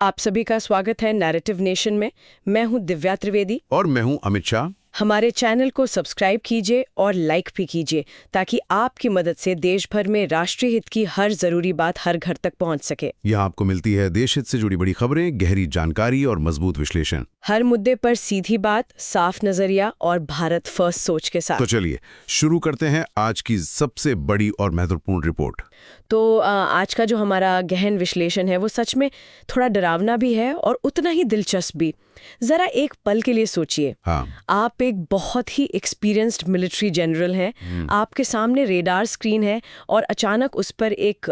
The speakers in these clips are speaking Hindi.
आप सभी का स्वागत है नैरेटिव नेशन में। मैं हूं दिव्या त्रिवेदी और मैं हूं अमित शाह। हमारे चैनल को सब्सक्राइब कीजिए और लाइक भी कीजिए ताकि आपकी मदद से देश भर में राष्ट्रीय हित की हर जरूरी बात हर घर तक पहुंच सके। यहाँ आपको मिलती है देश हित से जुड़ी बड़ी खबरें, गहरी जानकारी और मजबूत विश्लेषण। हर मुद्दे पर सीधी बात, साफ नजरिया और भारत फर्स्ट सोच के साथ। तो चलिए शुरू करते हैं आज की सबसे बड़ी और महत्वपूर्ण रिपोर्ट। तो आज का जो हमारा गहन विश्लेषण है वो सच में थोड़ा डरावना भी है और उतना ही दिलचस्प भी। जरा एक पल के लिए सोचिए। हाँ। आप एक बहुत ही एक्सपीरियंस्ड मिलिट्री जनरल हैं, आपके सामने रेडार स्क्रीन है और अचानक उस पर एक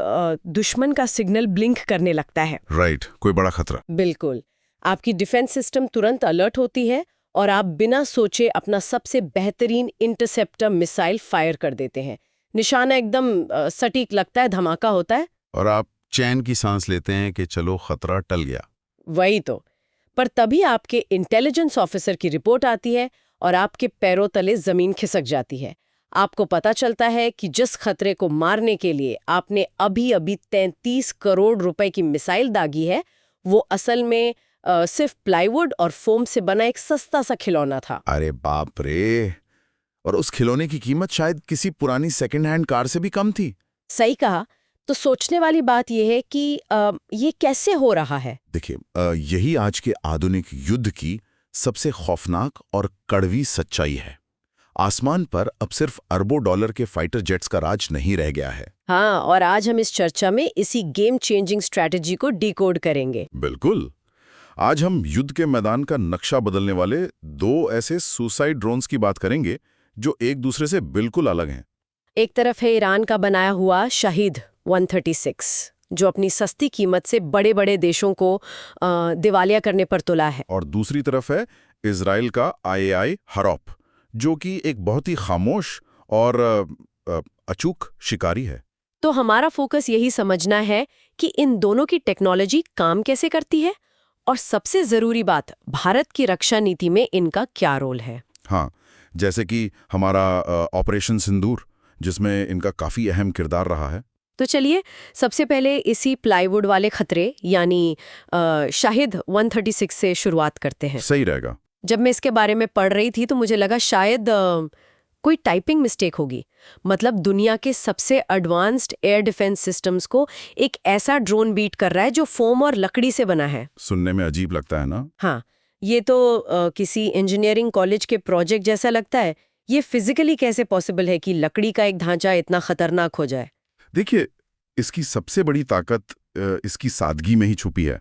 दुश्मन का सिग्नल ब्लिंक करने लगता है। राइट, कोई बड़ा खतरा। बिल्कुल। आपकी डिफेंस सिस्टम तुरंत अलर्ट होती है और आप बिना सोचे अपना सबसे बेहतरीन इंटरसेप्टर मिसाइल फायर कर देते हैं। निशाना एकदम सटीक लगता है, धमाका होता है और आप चैन की सांस लेते हैं कि चलो खतरा टल गया। वही तो। पर तभी आपके इंटेलिजेंस ऑफिसर की रिपोर्ट आती है और आपके पैरों तले जमीन खिसक जाती है। आपको पता चलता है कि जिस खतरे को मारने के लिए आपने अभी अभी 33 करोड़ रुपए की मिसाइल दागी है, वो असल में सिर्फ प्लाईवुड और फोम से बना एक सस्ता सा खिलौना था। अरे बाप रे! और उस खिलौने की कीमत शायद किसी पुरानी सेकंड हैंड कार से भी कम थी। सही कहा। तो सोचने वाली बात यह है कि ये कैसे हो रहा है। देखिए, यही आज के आधुनिक युद्ध की सबसे खौफनाक और कड़वी सच्चाई है। आसमान पर अब सिर्फ अरबों डॉलर के फाइटर जेट्स का राज नहीं रह गया है। हाँ, और आज हम इस चर्चा में इसी गेम चेंजिंग स्ट्रैटेजी को डिकोड करेंगे। बिल्कुल। आज हम युद्ध के मैदान का नक्शा बदलने वाले दो ऐसे सुसाइड ड्रोन्स की बात करेंगे जो एक दूसरे से बिल्कुल अलग हैं। एक तरफ है ईरान का बनाया हुआ शाहिद 136, जो अपनी सस्ती कीमत से बड़े बड़े देशों को दिवालिया करने पर तुला है। और दूसरी तरफ है इजराइल का IAI हरॉप, जो कि एक बहुत ही खामोश और अचूक शिकारी है। तो हमारा फोकस यही समझना है कि इन दोनों की टेक्नोलॉजी काम कैसे करती है और सबसे जरूरी बात, भारत की रक्षा नीति में इनका क्या रोल है। हाँ, जैसे कि हमारा ऑपरेशन सिंदूर, जिसमें इनका काफी अहम किरदार रहा है। तो चलिए सबसे पहले इसी प्लाईवुड वाले खतरे यानी शाहिद 136 से शुरुआत करते हैं। सही रहेगा। जब मैं इसके बारे में पढ़ रही थी तो मुझे लगा शायद कोई टाइपिंग मिस्टेक होगी। मतलब दुनिया के सबसे एडवांस्ड एयर डिफेंस सिस्टम्स को एक ऐसा ड्रोन बीट कर रहा है जो फोम और लकड़ी से बना है। सुनने में अजीब लगता है ना? हाँ, ये तो किसी इंजीनियरिंग कॉलेज के प्रोजेक्ट जैसा लगता है। ये फिजिकली कैसे पॉसिबल है कि लकड़ी का एक ढांचा इतना खतरनाक हो जाए? देखिए, इसकी सबसे बड़ी ताकत इसकी सादगी में ही छुपी है।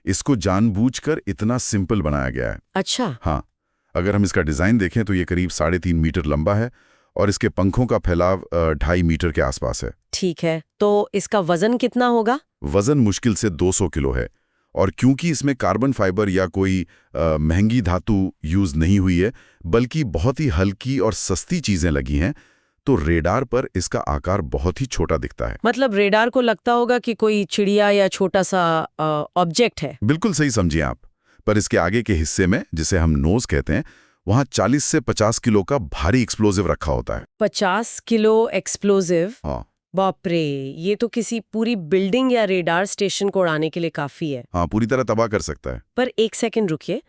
इसको जानबूझकर इतना सिंपल बनाया गया है। अच्छा। हाँ, अगर हम इसका डिजाइन देखें तो ये करीब 3.5 मीटर लंबा है और इसके पंखों का फैलाव 2.5 मीटर के आसपास है। ठीक है, तो इसका वजन कितना होगा? वजन मुश्किल से 200 किलो है और क्योंकि इसमें कार्बन फाइबर या कोई महंगी धातु यूज नहीं हुई है, बल्कि बहुत ही हल्की और सस्ती चीजें लगी हैं, तो रेडार पर इसका आकार बहुत ही छोटा दिखता है। मतलब रेडार को लगता होगा कि कोई चिड़िया या छोटा सा ऑब्जेक्ट है। बिल्कुल सही समझिए आप। पर इसके आगे के हिस्से में, जिसे हम नोज कहते हैं, वहां 40 से 50 किलो का भारी एक्सप्लोजिव रखा होता है। 50 किलो एक्सप्लोजिव? हाँ। बाप रे, ये तो किसी पूरी बिल्डिंग या रेडार स्टेशन को उड़ाने के लिए काफी है। हाँ, पूरी तरह तबाह कर सकता है। पर एक सेकंड रुकिए,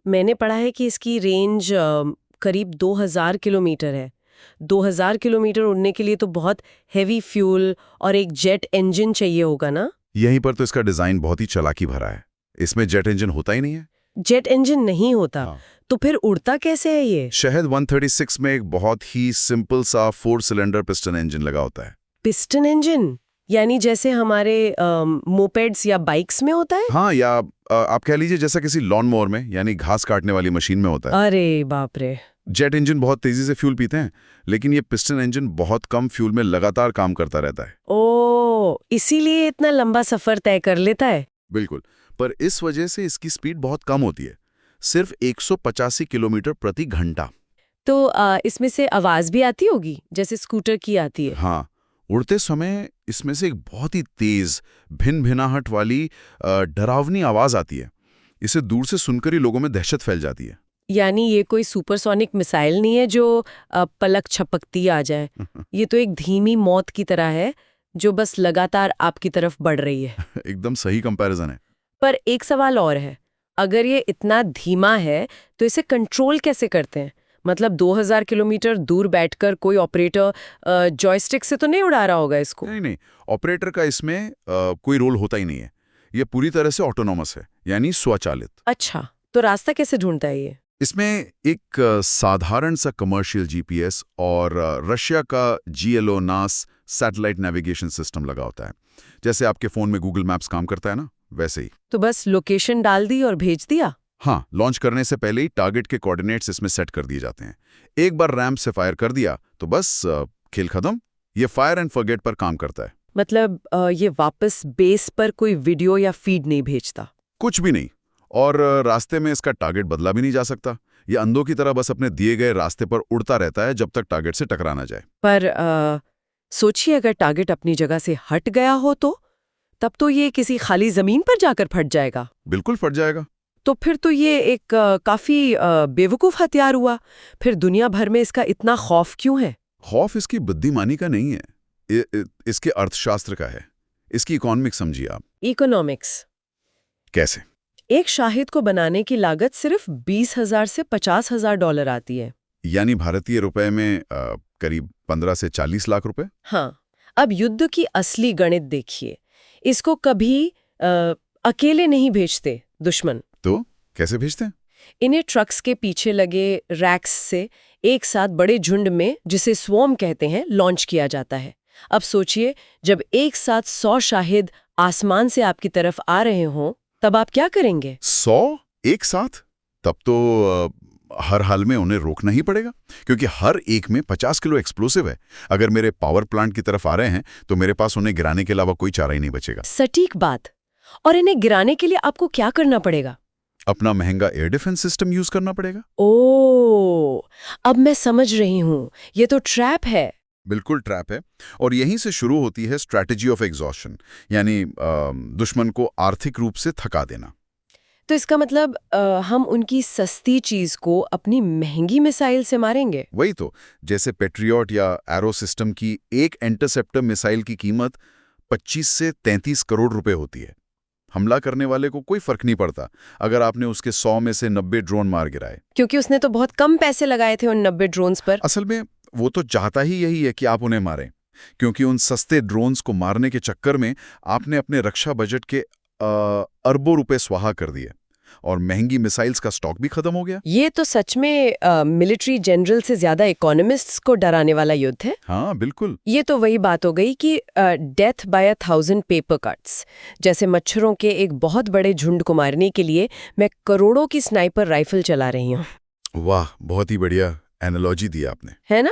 मैंने पढ़ा है कि इसकी रेंज करीब 2000 किलोमीटर है। 2000 किलोमीटर उड़ने के लिए तो बहुत हैवी फ्यूल और एक जेट इंजन चाहिए होगा ना? यहीं पर तो इसका डिजाइन बहुत ही चालाकी भरा है। इसमें जेट इंजन होता ही नहीं है। जेट इंजन नहीं होता? हाँ। तो फिर उड़ता कैसे है ये? शाहिद 136 में एक बहुत ही सिंपल सा 4 सिलेंडर पिस्टन इंजन लगा होता है। Piston engine? यानी जैसे हमारे मोपेड्स या बाइक्स में होता है? हाँ, या आप कह लीजिए जैसा किसी लॉन मोवर में, यानी घास काटने वाली मशीन में होता है। अरे बाप रे। जेट इंजन बहुत तेजी से फ्यूल पीते हैं, लेकिन ये पिस्टन इंजन बहुत कम फ्यूल में लगातार काम करता रहता है। ओ, इसीलिए इतना लंबा सफर तय कर लेता है। बिल्कुल। पर इस वजह से इसकी स्पीड बहुत कम होती है, सिर्फ 185 किलोमीटर प्रति घंटा। तो इसमें से आवाज भी आती होगी जैसे स्कूटर की आती है? हाँ, उड़ते समय इसमें से एक बहुत ही तेज भिन-भिनाहट वाली डरावनी आवाज आती है। इसे दूर से सुनकर ही लोगों में दहशत फैल जाती है। यानी ये कोई सुपरसोनिक मिसाइल नहीं है जो पलक झपकती आ जाए। ये तो एक धीमी मौत की तरह है जो बस लगातार आपकी तरफ बढ़ रही है। एकदम सही कंपैरिजन है। पर एक सवाल और है, अगर ये इतना धीमा है तो इसे कंट्रोल कैसे करते हैं? मतलब 2000 किलोमीटर दूर बैठकर कोई ऑपरेटर जॉयस्टिक से तो नहीं उड़ा रहा होगा इसको? नहीं नहीं, ऑपरेटर का इसमें कोई रोल होता ही नहीं है। ये पूरी तरह से ऑटोनॉमस है, यानी स्वचालित। अच्छा, तो रास्ता कैसे ढूंढता है ये? इसमें एक साधारण सा कमर्शियल जीपीएस और रशिया का GLONASS सैटेलाइट नेविगेशन सिस्टम लगा होता है। जैसे आपके फ़ोन में गूगल मैप्स काम करता है ना, वैसे ही। तो बस लोकेशन डाल दी और भेज दिया? हाँ, लॉन्च करने से पहले ही टारगेट के कोऑर्डिनेट्स इसमें सेट कर दिए जाते हैं। एक बार रैम्प से फायर कर दिया तो बस खेल खत्म। ये फायर एंड फॉरगेट पर काम करता है। मतलब ये वापस बेस पर कोई वीडियो या फीड नहीं भेजता? कुछ भी नहीं। और रास्ते में इसका टारगेट बदला भी नहीं जा सकता। ये अंधों की तरह बस अपने दिए गए रास्ते पर उड़ता रहता है जब तक टारगेट से टकरा ना जाए। पर सोचिए अगर टारगेट अपनी जगह से हट गया हो तो? तब तो ये किसी खाली जमीन पर जाकर फट जाएगा। बिल्कुल फट जाएगा। तो फिर तो ये एक काफी बेवकूफ हथियार हुआ। फिर दुनिया भर में इसका इतना खौफ क्यों है? खौफ इसकी बुद्धिमानी का नहीं है, इसके अर्थशास्त्र का है। इसकी इकोनॉमिक्स समझिए आप। इकोनॉमिक्स कैसे? एक शाहिद को बनाने की लागत सिर्फ 20,000 से 50,000 डॉलर आती है। यानी भारतीय रुपए में करीब 15 से 40 लाख रुपए। हाँ, अब युद्ध की असली गणित देखिए। इसको कभी अकेले नहीं भेजते दुश्मन। तो कैसे भेजते हैं? इन्हें ट्रक्स के पीछे लगे रैक्स से एक साथ बड़े झुंड में, जिसे स्वॉर्म कहते हैं, लॉन्च किया जाता है। अब सोचिए, जब एक साथ 100 शाहिद आसमान से आपकी तरफ आ रहे हों, तब आप क्या करेंगे? 100 एक साथ? तब तो हर हाल में उन्हें रोकना ही पड़ेगा, क्योंकि हर एक में 50 किलो एक्सप्लोसिव है। अगर मेरे पावर प्लांट की तरफ आ रहे हैं तो मेरे पास उन्हें गिराने के अलावा कोई चारा ही नहीं बचेगा। सटीक बात। और इन्हें गिराने के लिए आपको क्या करना पड़ेगा? अपना महंगा एयर डिफेंस सिस्टम यूज करना पड़ेगा। ओह, अब मैं समझ रही हूँ, ये तो ट्रैप है। बिल्कुल ट्रैप है। और यहीं से शुरू होती है स्ट्रैटेजी ऑफ एग्जॉशन, यानी दुश्मन को आर्थिक रूप से थका देना। तो इसका मतलब हम उनकी सस्ती चीज को अपनी महंगी मिसाइल से मारेंगे? वही तो। जैसे पेट्रियट या एरो सिस्टम की एक इंटरसेप्टर मिसाइल की कीमत 25 से 33 करोड़ रुपए होती है। हमला करने वाले को कोई फर्क नहीं पड़ता अगर आपने उसके 100 में से 90 ड्रोन मार गिराए, क्योंकि उसने तो बहुत कम पैसे लगाए थे उन 90 ड्रोन्स पर। असल में वो तो चाहता ही यही है कि आप उन्हें मारें, क्योंकि उन सस्ते ड्रोन्स को मारने के चक्कर में आपने अपने रक्षा बजट के अरबों रुपए स्वाहा कर दिए और महंगी मिसाइल्स का स्टॉक भी खत्म हो गया। ये तो सच में मिलिट्री जनरल से ज्यादा इकोनॉमिस्ट्स को डराने वाला युद्ध है। हाँ बिल्कुल। ये तो वही बात हो गई कि डेथ बाय 1000 पेपर कट्स। जैसे मच्छरों के एक बहुत बड़े झुंड को मारने के लिए मैं करोड़ों की स्नाइपर राइफल चला रही हूँ। वाह, बहुत ही बढ़िया एनालॉजी दी आपने। है ना?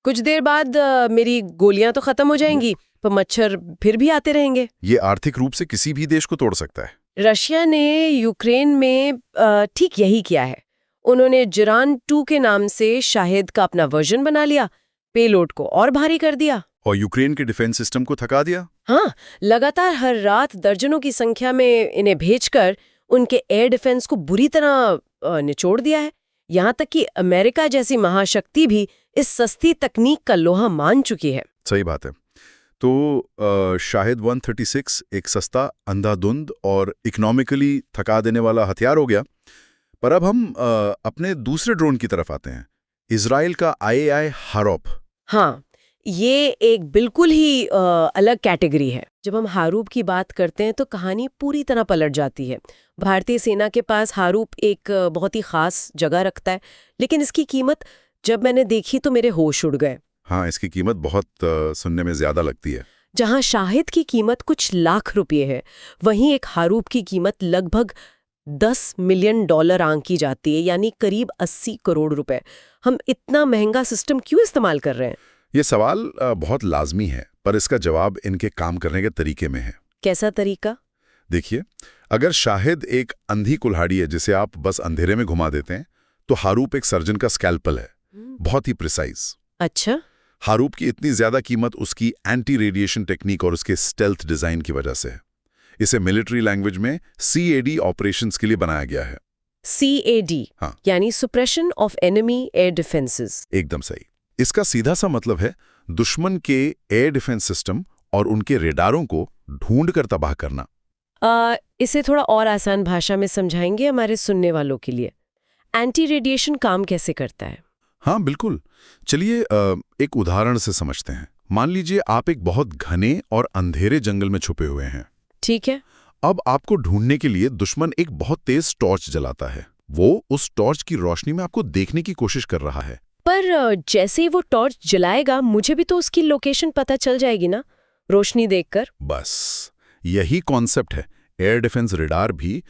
कुछ देर बाद मेरी गोलियां तो खत्म हो जाएंगी, पर मच्छर फिर भी आते रहेंगे। ये आर्थिक रूप से किसी भी देश को तोड़ सकता है। रशिया ने यूक्रेन में ठीक यही किया है। उन्होंने जिरान 2 के नाम से शाहिद का अपना वर्जन बना लिया, पेलोड को और भारी कर दिया और यूक्रेन के डिफेंस सिस्टम को थका दिया। हाँ, लगातार हर रात दर्जनों की संख्या में इन्हें भेजकर उनके एयर डिफेंस को बुरी तरह निचोड़ दिया है। यहाँ तक कि अमेरिका जैसी महाशक्ति भी इस सस्ती तकनीक का लोहा मान चुकी है। सही बात है। तो शाहिद 136 एक सस्ता, अंधाधुंध और इकोनॉमिकली थका देने वाला हथियार हो गया। पर अब हम अपने दूसरे ड्रोन की तरफ आते हैं, इजराइल का IAI हारूप। हाँ, ये एक बिल्कुल ही अलग कैटेगरी है। जब हम हारूप की बात करते हैं तो कहानी पूरी तरह पलट जाती है। भारतीय सेना के पास हारूप एक बहुत ही खास जगह रखता है, लेकिन इसकी कीमत जब मैंने देखी तो मेरे होश उड़ गए। हाँ, इसकी कीमत बहुत सुनने में ज्यादा लगती है। जहां शाहिद की कीमत कुछ लाख रुपए है, वहीं एक हारूप की कीमत लगभग 10 मिलियन डॉलर आंकी जाती है, यानी करीब 80 करोड़ रुपए। हम इतना महंगा सिस्टम क्यों इस्तेमाल कर रहे हैं? ये सवाल बहुत लाजमी है, पर इसका जवाब इनके काम करने के तरीके में है। कैसा तरीका? देखिए, अगर शाहिद एक अंधी कुल्हाड़ी है जिसे आप बस अंधेरे में घुमा देते हैं, तो हारूप एक सर्जन का स्कैल्पल है, बहुत ही प्रिसाइज। अच्छा, हारूप की इतनी ज्यादा कीमत उसकी एंटी रेडिएशन टेक्निक और उसके स्टेल्थ डिजाइन की वजह से है। इसे मिलिट्री लैंग्वेज में CAD ऑपरेशंस के लिए बनाया गया है। CAD, हाँ, यानी सुप्रेशन ऑफ एनिमी एयर डिफेंसेस। एकदम सही। इसका सीधा सा मतलब है दुश्मन के एयर डिफेंस सिस्टम और उनके रेडारों को ढूंढ कर तबाह करना। इसे थोड़ा और आसान भाषा में समझाएंगे हमारे सुनने वालों के लिए? एंटी रेडिएशन काम कैसे करता है? हाँ बिल्कुल। चलिए एक उदाहरण से समझते हैं। मान लीजिए आप एक बहुत घने और अंधेरे जंगल में छुपे हुए हैं। ठीक है। अब आपको ढूंढने के लिए दुश्मन एक बहुत तेज टॉर्च जलाता है। वो उस टॉर्च की रोशनी में आपको देखने की कोशिश कर रहा है। पर जैसे ही वो टॉर्च जलाएगा, मुझे भी तो उसकी लोकेशन पता चल जाएगी ना, रोशनी देखकर। बस यही कॉन्सेप्ट है। एयर डिफेंस रडार भी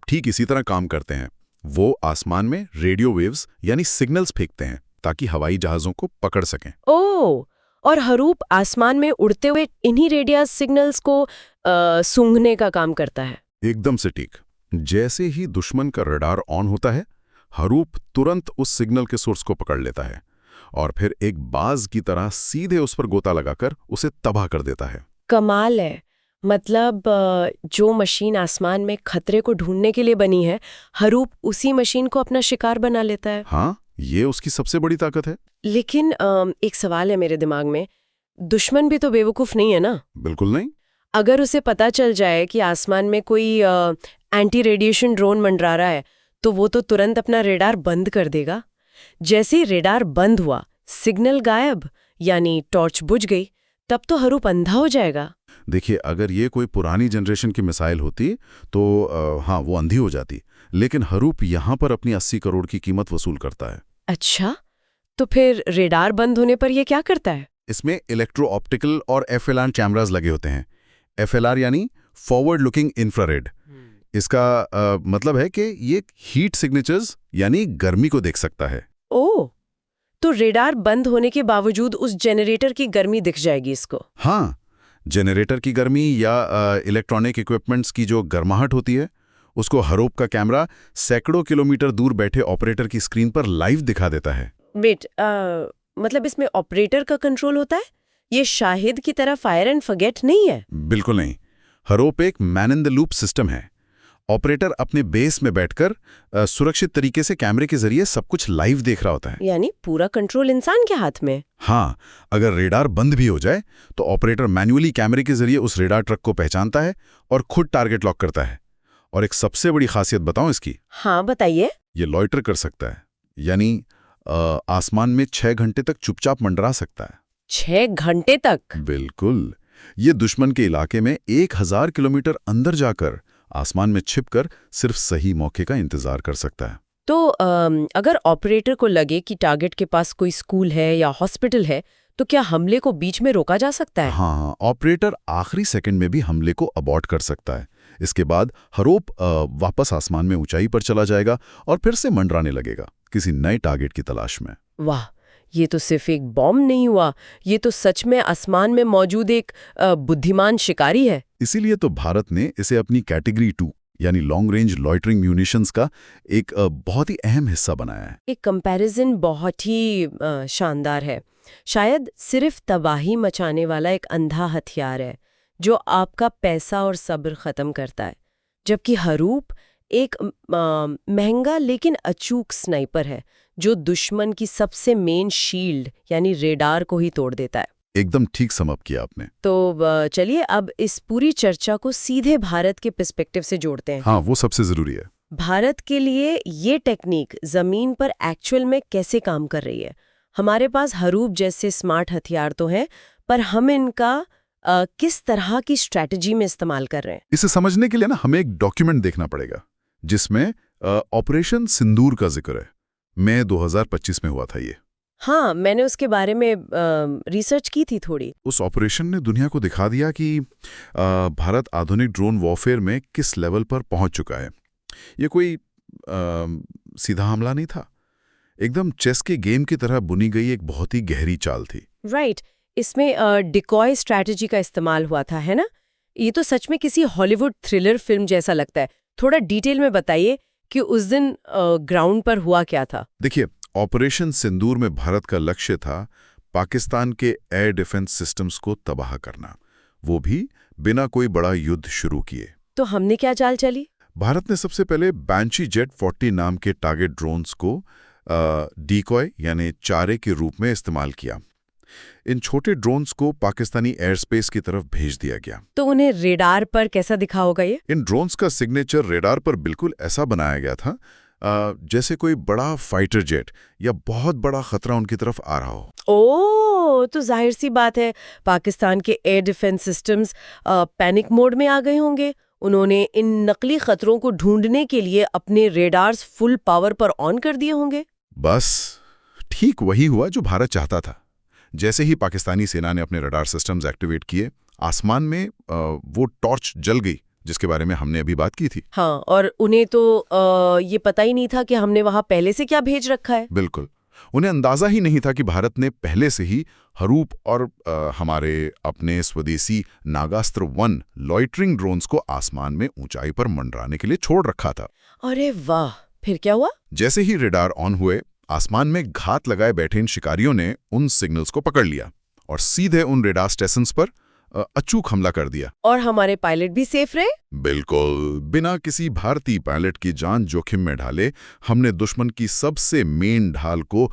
ठीक इसी तरह काम करते हैं। वो आसमान में रेडियो वेव्स यानी सिग्नल्स फेंकते हैं ताकि हवाई जहाज़ों को पकड़ सकें। ओह, और हरूप आसमान में उड़ते हुए इन्हीं रेडियो सिग्नल्स को सूंघने का काम करता है। एकदम से ठीक। जैसे ही दुश्मन का रडार ऑन होता है, हरूप तुरंत उस सिग्नल के सोर्स को पकड़ लेता है और फिर एक बाज की तरह सीधे उस पर गोता लगाकर उसे तबाह कर देता है। कमाल है। मतलब जो मशीन आसमान में खतरे को ढूंढने के लिए बनी है, हरूप उसी मशीन को अपना शिकार बना लेता है। हाँ, ये उसकी सबसे बड़ी ताकत है। लेकिन एक सवाल है मेरे दिमाग में, दुश्मन भी तो बेवकूफ नहीं है ना? बिल्कुल नहीं। अगर उसे पता चल जाए कि आसमान में कोई एंटी रेडिएशन ड्रोन मंडरा रहा है, तो वो तो तुरंत अपना रेडार बंद कर देगा। जैसे ही रेडार बंद हुआ, सिग्नल गायब, यानी टॉर्च बुझ गई, तब तो हरूप अंधा हो जाएगा। देखिए, अगर ये कोई पुरानी जनरेशन की मिसाइल होती तो हाँ, वो अंधी हो जाती। लेकिन हरूप यहाँ पर अपनी 80 करोड़ की कीमत वसूल करता है। अच्छा, तो फिर रेडार बंद होने पर ये क्या करता है? इसमें इलेक्ट्रो ऑप्टिकल और एफएलआर कैमरास लगे होते हैं। एफएलआर यानी फॉरवर्ड लुकिंग इंफ्रारेड। इसका मतलब है कि ये हीट सिग्नेचर्स यानी गर्मी को देख सकता है। ओह, तो रेडार बंद होने के बावजूद उस जनरेटर की गर्मी दिख जाएगी इसको? हाँ, जनरेटर की गर्मी या इलेक्ट्रॉनिक इक्विपमेंट्स की जो गर्माहट होती है, उसको हरूप का कैमरा सैकड़ों किलोमीटर दूर बैठे ऑपरेटर की स्क्रीन पर लाइव दिखा देता है। वेट, मतलब इसमें ऑपरेटर का कंट्रोल होता है? ये शाहिद की तरह फायर एंड फॉरगेट नहीं है? बिल्कुल नहीं। हरूप एक man in the loop system है। ऑपरेटर अपने बेस में बैठकर सुरक्षित तरीके से कैमरे के जरिए सब कुछ लाइव देख रहा होता है। यानी पूरा कंट्रोल इंसान के हाथ में? हाँ, अगर रेडार बंद भी हो जाए तो ऑपरेटर मैन्युअली कैमरे के जरिए उस रेडार ट्रक को पहचानता है और खुद टारगेट लॉक करता है। और एक सबसे बड़ी खासियत बताऊं इसकी? हाँ, बताइए। ये लॉइटर कर सकता है, यानी आसमान में 6 घंटे तक चुपचाप मंडरा सकता है। 6 घंटे तक? बिल्कुल। ये दुश्मन के इलाके में 1000 किलोमीटर अंदर जाकर आसमान में छिपकर सिर्फ सही मौके का इंतजार कर सकता है। तो अगर ऑपरेटर को लगे कि टारगेट के पास कोई स्कूल है या हॉस्पिटल है, तो क्या हमले को बीच में रोका जा सकता है? हाँ, ऑपरेटर आखिरी सेकंड में भी हमले को अबॉर्ट कर सकता है। इसके बाद हरूप वापस आसमान में ऊंचाई पर चला जाएगा और फिर से मंडराने लगेगा किसी नए टारगेट की तलाश में। वाह, ये तो सिर्फ एक बॉम्ब नहीं हुआ, ये तो सच में आसमान में मौजूद एक बुद्धिमान शिकारी है। इसीलिए तो भारत ने इसे अपनी कैटेगरी 2 यानी लॉन्ग रेंज लॉइटरिंग म्यूनिशंस का एक बहुत ही अहम हिस्सा बनाया है। एक कंपैरिजन बहुत ही शानदार है। शायद सिर्फ तबाही मचाने वाला एक अंधा हथियार है जो आपका पैसा और सब्र खत्म करता है, जबकि हरूप एक महंगा लेकिन अचूक स्नाइपर है जो दुश्मन की सबसे मेन शील्ड यानी रेडार को ही तोड़ देता है। एकदम ठीक समझ किया आपने। तो चलिए अब इस पूरी चर्चा को सीधे भारत के पर्सपेक्टिव से जोड़ते हैं। हाँ, वो सबसे जरूरी है। भारत के लिए ये टेक्निक जमीन पर एक्चुअल में कैसे काम कर रही है? हमारे पास हरूप जैसे स्मार्ट हथियार तो हैं, पर हम इनका किस तरह की स्ट्रैटेजी में इस्तेमाल कर रहे हैं? इसे समझने के लिए ना हमें एक डॉक्यूमेंट देखना पड़ेगा जिसमें ऑपरेशन सिंदूर का जिक्र है। मई 2025 में हुआ था ये। हाँ, मैंने उसके बारे में रिसर्च की थी थोड़ी। उस ऑपरेशन ने दुनिया को दिखा दिया कि भारत आधुनिक ड्रोन वॉरफेयर में किस लेवल पर पहुंच चुका है। ये कोई सीधा हमला नहीं था, एकदम चेस के गेम की तरह बुनी गई एक बहुत ही गहरी चाल थी। राइट, इसमें डिकॉय स्ट्रैटेजी का इस्तेमाल हुआ था, है ना? ये तो सच में किसी हॉलीवुड थ्रिलर फिल्म जैसा लगता है। थोड़ा डिटेल में बताइए कि उस दिन ग्राउंड पर हुआ क्या था। देखिए, ऑपरेशन सिंदूर में भारत का लक्ष्य था पाकिस्तान के एयर डिफेंस सिस्टम्स को तबाह करना, वो भी बिना कोई बड़ा युद्ध शुरू किए। तो हमने क्या चाल चली? भारत ने सबसे पहले बैंशी जेट 40 नाम के टारगेट ड्रोन्स को डीकॉय यानी चारे के रूप में इस्तेमाल किया। इन छोटे ड्रोन्स को पाकिस्तानी एयर स्पेस की तरफ भेज दिया गया। तो उन्हें रेडार पर कैसा दिखा होगा ये? इन ड्रोन्स का सिग्नेचर रेडार पर बिल्कुल ऐसा बनाया गया था जैसे कोई बड़ा फाइटर जेट या बहुत बड़ा खतरा उनकी तरफ आ रहा हो। तो जाहिर सी बात है पाकिस्तान के air defence systems panic mode में आ गए होंगे। उन्होंने इन नकली खतरों को ढूंढने के लिए अपने रेडार्स फुल पावर पर ऑन कर दिए होंगे। बस ठीक वही हुआ जो भारत चाहता था। जैसे ही पाकिस्तानी सेना ने अपने रडार सिस्टम्स एक्टिवेट किए, आसमान में वो टॉर्च जल गई जिसके बारे में हमने अभी बात की थी। हाँ, और उन्हें तो ये पता ही नहीं था कि हमने वहां पहले से क्या भेज रखा है। बिल्कुल, उन्हें अंदाजा ही नहीं था कि भारत ने पहले से ही हरूप और हमारे अपने स्वदेशी नागास्त्र 1 लॉइटरिंग ड्रोन्स को आसमान में ऊंचाई पर मंडराने के लिए छोड़ रखा था। अरे वाह, फिर क्या हुआ? जैसे ही रेडार ऑन हुए, आसमान में घात लगाए बैठे इन शिकारियों ने उन सिग्नल्स को पकड़ लिया और सीधे उन रेडार स्टेशंस पर अचूक हमला कर दिया। और हमारे पायलट भी सेफ रहे? बिल्कुल, बिना किसी भारतीय पायलट की जान जोखिम में डाले हमने दुश्मन की सबसे मेन ढाल को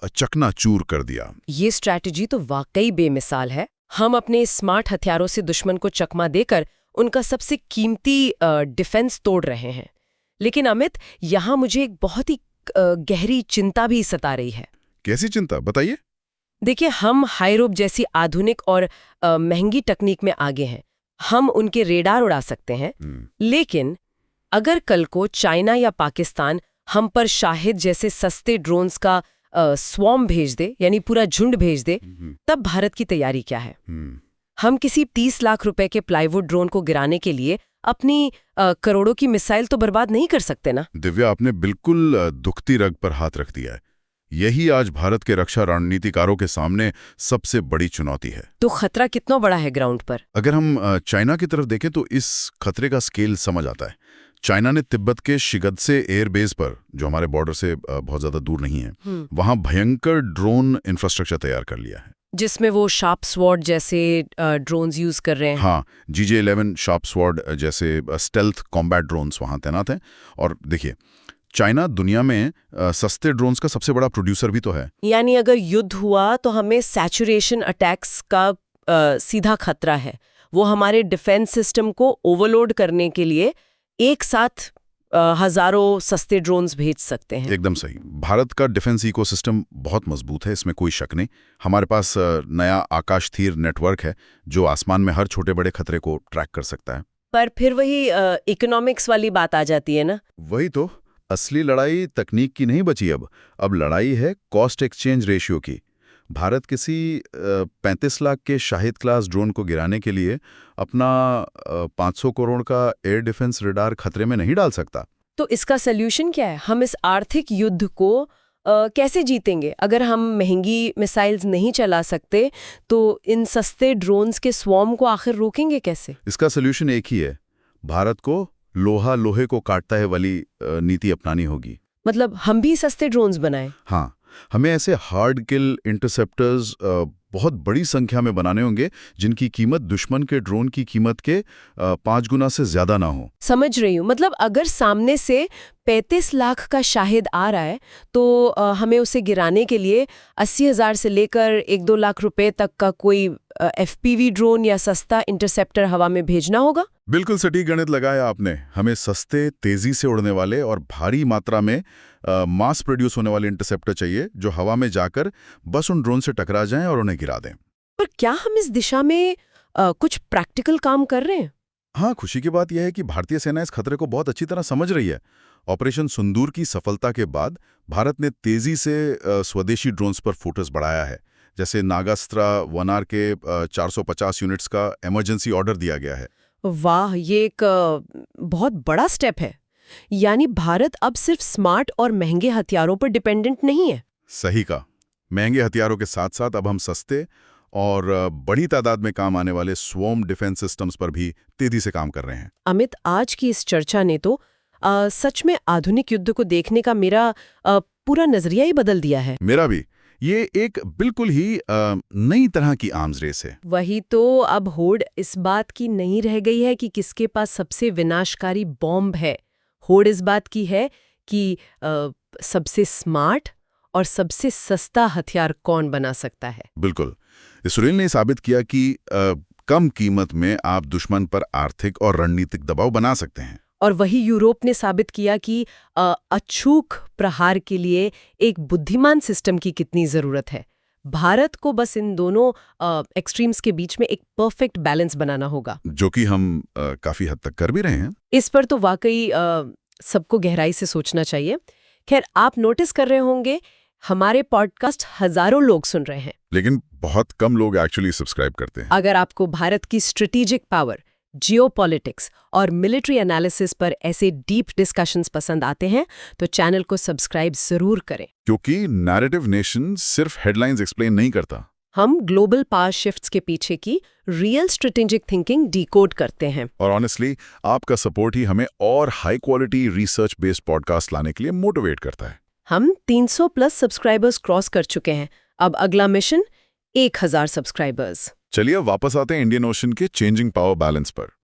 चकनाचूर कर दिया। ये स्ट्रैटेजी तो वाकई बेमिसाल है। हम अपने स्मार्ट हथियारों से दुश्मन को चकमा देकर उनका सबसे कीमती डिफेंस तोड़ रहे हैं। लेकिन अमित, यहाँ मुझे एक बहुत ही गहरी चिंता भी सता रही है। कैसी चिंता, बताइए। देखिए, हम हाईरोप जैसी आधुनिक और महंगी तकनीक में आगे हैं। हम उनके रेडार उड़ा सकते हैं, लेकिन अगर कल को चाइना या पाकिस्तान हम पर शाहिद जैसे सस्ते ड्रोन्स का स्वॉर्म भेज दे, यानी पूरा झुंड भेज दे, तब भारत की तैयारी क्या है? हम किसी 30 लाख रुपए के प्लाईवुड ड्रोन को गिराने के लिए अपनी करोड़ों की मिसाइल तो बर्बाद नहीं कर सकते ना। दिव्या, आपने बिल्कुल दुखती रग पर हाथ रख दिया है। यही आज भारत के रक्षा रणनीतिकारों के सामने सबसे बड़ी चुनौती है। तो खतरा कितना बड़ा है ग्राउंड पर? अगर हम चाइना की तरफ देखें तो इस खतरे का स्केल समझ आता है। चाइना ने तिब्बत के शिगत्से एयरबेस पर, जो हमारे बॉर्डर से बहुत ज्यादा दूर नहीं है, वहां भयंकर ड्रोन इंफ्रास्ट्रक्चर तैयार कर लिया है, जिसमें वो शार्प स्वॉर्ड जैसे ड्रोन्स यूज कर रहे हैं। हाँ, GJ-11 शार्प स्वॉर्ड जैसे स्टेल्थ कॉम्बैट ड्रोन्स वहां तैनात हैं। और देखिए, चाइना दुनिया में सस्ते ड्रोन्स का सबसे बड़ा प्रोड्यूसर भी तो है। यानी अगर युद्ध हुआ तो हमें सैचुरेशन अटैक्स का सीधा खतरा है। वो हमारे डिफेंस सिस्टम को ओवरलोड करने के लिए एक साथ हजारों सस्ते ड्रोन्स भेज सकते हैं। एकदम सही। भारत का डिफेंस इकोसिस्टम बहुत मजबूत है, इसमें कोई शक नहीं। हमारे पास नया आकाश तीर नेटवर्क है जो आसमान में हर छोटे बड़े खतरे को ट्रैक कर सकता है। पर फिर वही इकोनॉमिक्स वाली बात आ जाती है ना। वही तो, असली लड़ाई तकनीक की नहीं बची। अब लड़ाई है कॉस्ट एक्सचेंज रेशियो की। भारत किसी 35 लाख के शाहिद क्लास ड्रोन को गिराने के लिए अपना 500 करोड़ का एयर डिफेंस रेडार खतरे में नहीं डाल सकता। तो इसका सल्यूशन क्या है? हम इस आर्थिक युद्ध को कैसे जीतेंगे? अगर हम महंगी मिसाइल्स नहीं चला सकते तो इन सस्ते ड्रोन्स के स्वॉर्म को आखिर रोकेंगे कैसे? इसका सल्यूशन एक ही है, भारत को लोहा लोहे को काटता है वाली नीति अपनानी होगी। मतलब हम भी सस्ते ड्रोन्स बनाएं? हाँ, हमें ऐसे हार्ड किल इंटरसेप्टर्स बहुत बड़ी संख्या में बनाने होंगे जिनकी कीमत दुश्मन के ड्रोन की कीमत के 5 गुना से ज्यादा ना हो। समझ रही हूँ। मतलब अगर सामने से 35 लाख का शाहिद आ रहा है तो हमें उसे गिराने के लिए 80,000 से लेकर 1-2 लाख रुपए तक का कोई FPV ड्रोन या सस्ता इंटरसेप्टर हवा में भेजना होगा। बिल्कुल सटीक गणित लगाया आपने। हमें सस्ते, तेजी से उड़ने वाले और भारी मात्रा में मास प्रोड्यूस होने वाले इंटरसेप्टर चाहिए जो हवा में जाकर बस उन ड्रोन से टकरा जाएं और उन्हें गिरा दें। पर क्या हम इस दिशा में कुछ प्रैक्टिकल काम कर रहे हैं? हाँ, खुशी की बात यह है कि भारतीय सेना इस खतरे को बहुत अच्छी तरह समझ रही है। ऑपरेशन सिंदूर की सफलता के बाद भारत ने तेजी से स्वदेशी ड्रोन्स पर फोकस बढ़ाया है। जैसे नागास्त्र 1R के 450 यूनिट्स का इमरजेंसी ऑर्डर दिया गया है। वाह, ये एक बहुत बड़ा स्टेप है। यानी भारत अब सिर्फ स्मार्ट और महंगे हथियारों पर डिपेंडेंट नहीं है। सही कहा। महंगे हथियारों के साथ साथ अब हम सस्ते और बड़ी तादाद में काम आने वाले स्वॉर्म डिफेंस सिस्टम्स पर भी तेजी से काम कर रहे हैं। अमित, आज की इस चर्चा ने तो सच में आधुनिक युद्ध को देखने का मेरा पूरा नजरिया ही बदल दिया है। मेरा भी। ये एक बिल्कुल ही नई तरह की आर्म्स रेस है। वही तो, अब होड़ इस बात की नहीं रह गई है कि किसके पास सबसे विनाशकारी बॉम्ब है। होड़ इस बात की है कि सबसे स्मार्ट और सबसे सस्ता हथियार कौन बना सकता है। बिल्कुल। इसराइल ने साबित किया कि कम कीमत में आप दुश्मन पर आर्थिक और रणनीतिक दबाव बना सकते हैं। और वही यूरोप ने साबित किया कि अचूक प्रहार के लिए एक बुद्धिमान सिस्टम की कितनी ज़रूरत है। भारत को बस इन दोनों एक्सट्रीम्स के बीच में एक परफेक्ट बैलेंस बनाना होगा, जो कि हम काफ़ी हद तक कर भी रहे हैं। इस पर तो वाकई सबको गहराई से सोचना चाहिए। खैर, आप नोटिस कर रहे होंगे हमारे पॉडकास्ट हजारों लोग सुन रहे हैं, लेकिन बहुत कम लोग एक्चुअली सब्सक्राइब करते हैं। अगर आपको भारत की स्ट्रेटेजिक पावर, जियोपॉलिटिक्स और मिलिट्री एनालिसिस पर ऐसे डीप डिस्कशंस पसंद आते हैं तो चैनल को सब्सक्राइब जरूर करें, क्योंकि नैरेटिव नेशन सिर्फ हेडलाइंस एक्सप्लेन नहीं करता। हम ग्लोबल पावर शिफ्ट्स के पीछे की रियल स्ट्रेटेजिक थिंकिंग डिकोड करते हैं। और ऑनेस्टली आपका सपोर्ट ही हमें और high quality research based podcast लाने के लिए मोटिवेट करता है। हम 300 प्लस सब्सक्राइबर्स क्रॉस कर चुके हैं। अब अगला मिशन 1000 सब्सक्राइबर्स। चलिए वापस आते हैं इंडियन ओशन के चेंजिंग पावर बैलेंस पर।